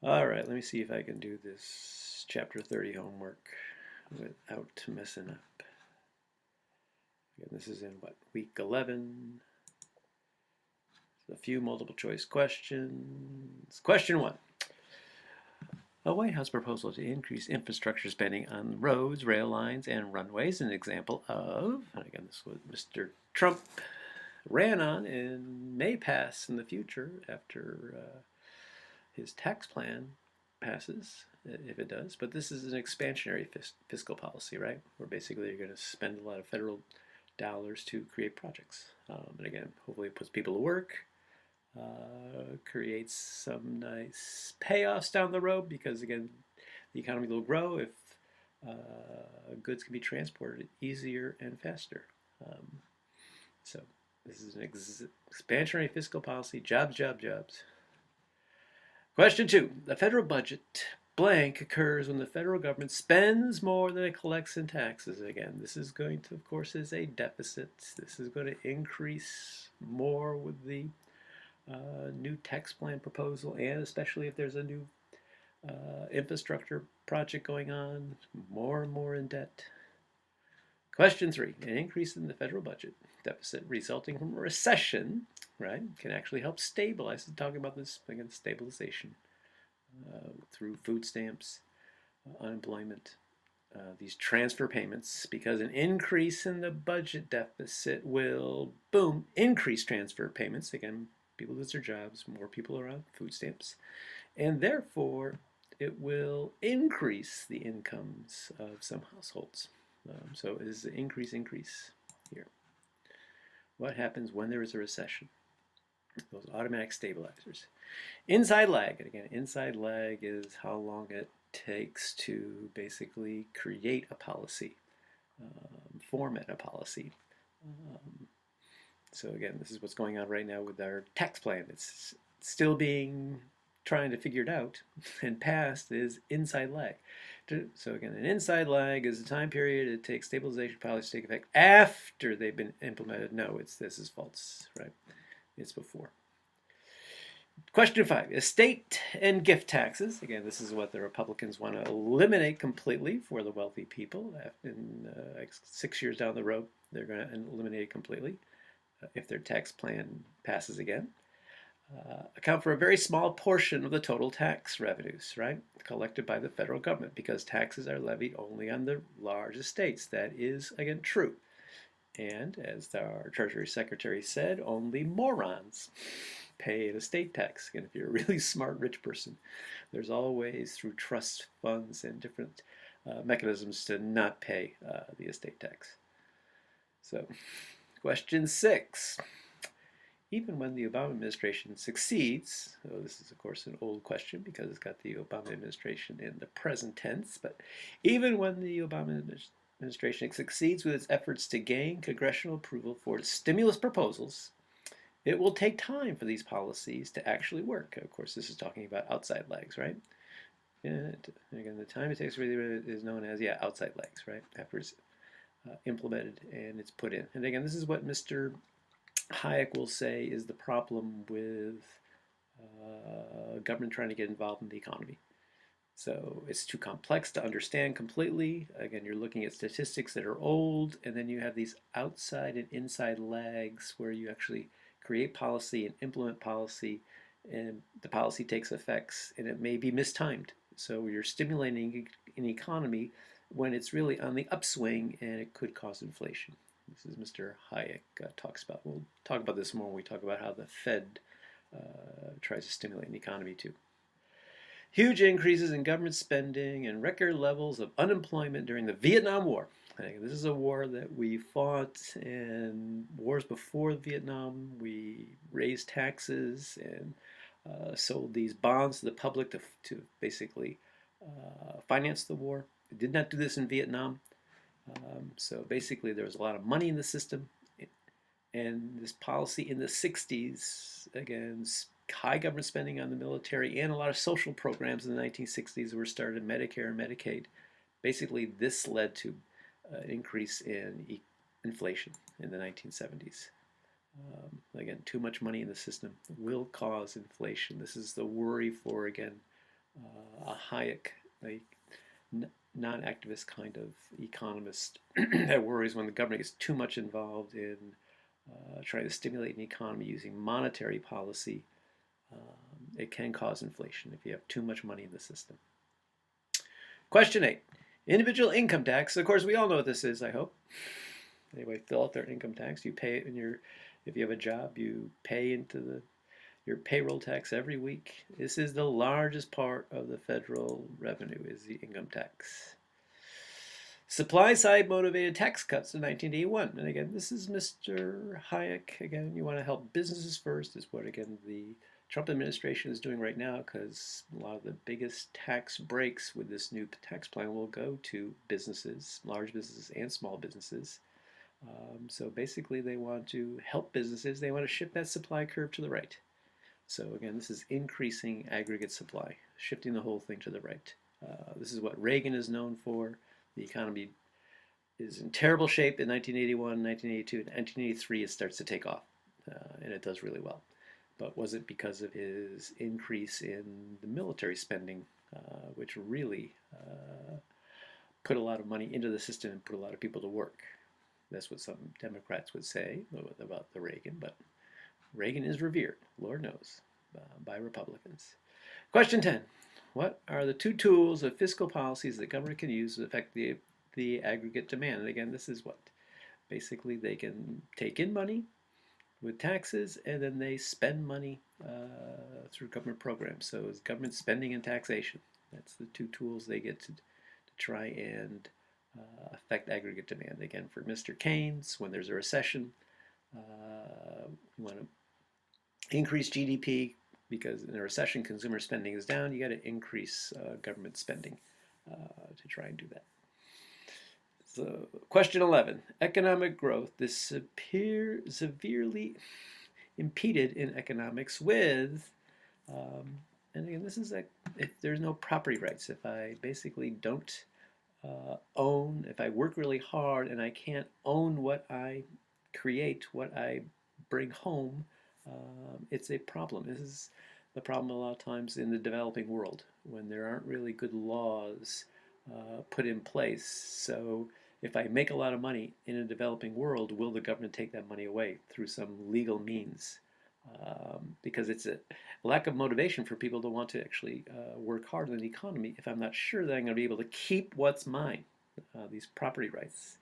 All right, let me see if I can do this chapter 30 homework without messing up. Again, this is in what, week 11? A few multiple choice questions. Question 1. A White House proposal to increase infrastructure spending on roads, rail lines, and runways, an example of, and again, this was Mr. Trump ran on and may pass in the future after his tax plan passes, if it does. But this is an expansionary fiscal policy, right? Where basically you're going to spend a lot of federal dollars to create projects. And again, hopefully it puts people to work, creates some nice payoffs down the road because, again, the economy will grow if goods can be transported easier and faster. So this is an expansionary fiscal policy, jobs, jobs, jobs. Question 2. The federal budget blank occurs when the federal government spends more than it collects in taxes. Again, this is going to, of course, is a deficit. This is going to increase more with the new tax plan proposal, and especially if there's a new infrastructure project going on, more and more in debt. Question 3. An increase in the federal budget deficit resulting from a recession, right, can actually help stabilize. I'm talking about this, again, stabilization through food stamps, unemployment, these transfer payments, because an increase in the budget deficit will, boom, increase transfer payments. Again, people lose their jobs, more people are on food stamps, and therefore it will increase the incomes of some households. So it is an increase here. What happens when there is a recession? Those automatic stabilizers. Inside lag, and again, inside lag is how long it takes to basically create a policy, format a policy. So again, this is what's going on right now with our tax plan. It's still being trying to figure it out, and past is inside lag. So again, an inside lag is a time period it takes stabilization policies to take effect after they've been implemented. No, this is false, right? It's before. Question 5, estate and gift taxes. Again, this is what the Republicans want to eliminate completely for the wealthy people. In 6 years down the road, they're going to eliminate it completely if their tax plan passes again. Account for a very small portion of the total tax revenues, right, collected by the federal government, because taxes are levied only on the large estates. That is, again, true. And as our Treasury Secretary said, only morons pay an estate tax. And if you're a really smart rich person, there's always through trust funds and different mechanisms to not pay the estate tax. So, question 6. Even when the Obama administration succeeds, so this is of course an old question because it's got the Obama administration in the present tense, but even when the Obama administration succeeds with its efforts to gain congressional approval for its stimulus proposals, it will take time for these policies to actually work. Of course, this is talking about outside lags, right? And again, the time it takes really is known as, outside lags, right? After it's implemented and it's put in. And again, this is what Mr. Hayek will say is the problem with government trying to get involved in the economy. So it's too complex to understand completely. Again, you're looking at statistics that are old, and then you have these outside and inside lags where you actually create policy and implement policy, and the policy takes effects, and it may be mistimed. So you're stimulating an economy when it's really on the upswing, and it could cause inflation. This is Mr. Hayek talks about. We'll talk about this more when we talk about how the Fed tries to stimulate an economy too. Huge increases in government spending and record levels of unemployment during the Vietnam War. This is a war that we fought, and wars before Vietnam, we raised taxes and sold these bonds to the public to basically finance the war. We did not do this in Vietnam. So basically there was a lot of money in the system, and this policy in the 60s, again, high government spending on the military and a lot of social programs in the 1960s were started, Medicare and Medicaid. Basically this led to an increase in inflation in the 1970s. Again, too much money in the system will cause inflation. This is the worry for, again, a Hayek, like non-activist kind of economist that worries when the government gets too much involved in trying to stimulate an economy using monetary policy. It can cause inflation if you have too much money in the system. Question 8. Individual income tax. Of course, we all know what this is, I hope. Anyway, fill out their income tax. You pay it in your, if you have a job, you pay into your payroll tax every week. This is the largest part of the federal revenue, is the income tax. Supply side motivated tax cuts in 1981. And again, this is Mr. Hayek. Again, you want to help businesses first, is what, again, the Trump administration is doing right now, because a lot of the biggest tax breaks with this new tax plan will go to businesses, large businesses and small businesses. So basically, they want to help businesses. They want to shift that supply curve to the right. So again, this is increasing aggregate supply, shifting the whole thing to the right. This is what Reagan is known for. The economy is in terrible shape in 1981, 1982, and 1983 it starts to take off, and it does really well. But was it because of his increase in the military spending, which really put a lot of money into the system and put a lot of people to work? That's what some Democrats would say about the Reagan, but Reagan is revered, Lord knows, by Republicans. Question 10. What are the two tools of fiscal policies the government can use to affect the aggregate demand? And again, this is what? Basically, they can take in money with taxes, and then they spend money through government programs. So it's government spending and taxation. That's the two tools they get to try and affect aggregate demand. Again, for Mr. Keynes, when there's a recession, you want to increase GDP, because in a recession, consumer spending is down. You got to increase government spending to try and do that. So, question 11. Economic growth is severely impeded in economics with, and again, this is if there's no property rights, if I basically don't own, if I work really hard and I can't own what I create, what I bring home, it's a problem. This is the problem a lot of times in the developing world, when there aren't really good laws put in place. So if I make a lot of money in a developing world, will the government take that money away through some legal means? Because it's a lack of motivation for people to want to actually work hard in the economy if I'm not sure that I'm going to be able to keep what's mine, these property rights.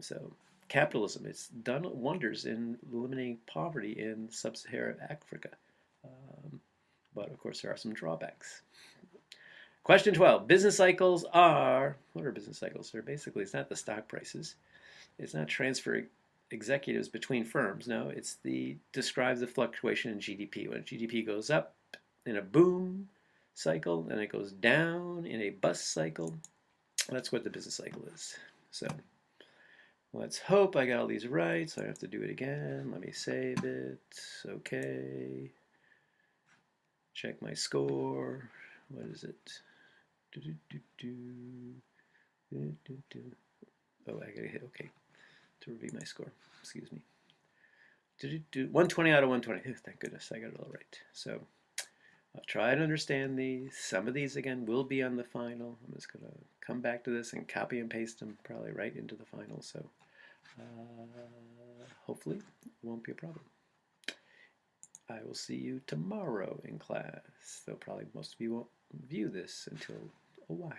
So capitalism, it's done wonders in eliminating poverty in sub-Saharan Africa. But of course, there are some drawbacks. Question 12. Business cycles are, what are business cycles? They're basically, it's not the stock prices. It's not transfer executives between firms. No, it's describes the fluctuation in GDP. When GDP goes up in a boom cycle, and it goes down in a bust cycle, that's what the business cycle is. So let's hope I got all these right, so I have to do it again. Let me save it. Okay. Check my score. What is it? Oh, I gotta hit OK to review my score. Excuse me. 120 out of 120. Thank goodness I got it all right. So I'll try to understand these. Some of these, again, will be on the final. I'm just going to come back to this and copy and paste them probably right into the final. So hopefully it won't be a problem. I will see you tomorrow in class, though probably most of you won't view this until a while.